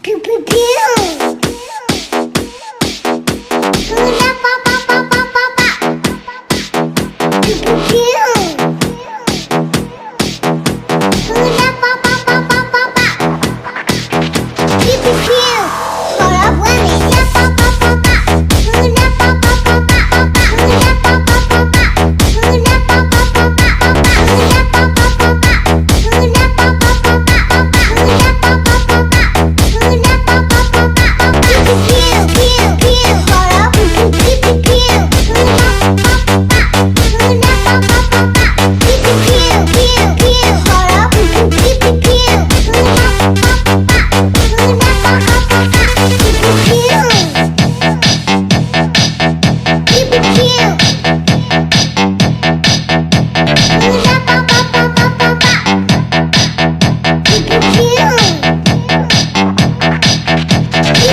Pew pew pew. Hula pa pa pa pa pa pa. Pew pew pew. Hula pa pa pa pa pa pa. Pew pew pew. Hora buena ya pa pa pa pa. Hula pa pa pa pa pa pa. Hula pa pa pa pa. Hula pa pa pa pa pa. Hula pa pa pa pa. Hula pa pa pa pa pa. Hula pa pa pa pa.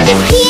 Pew pew.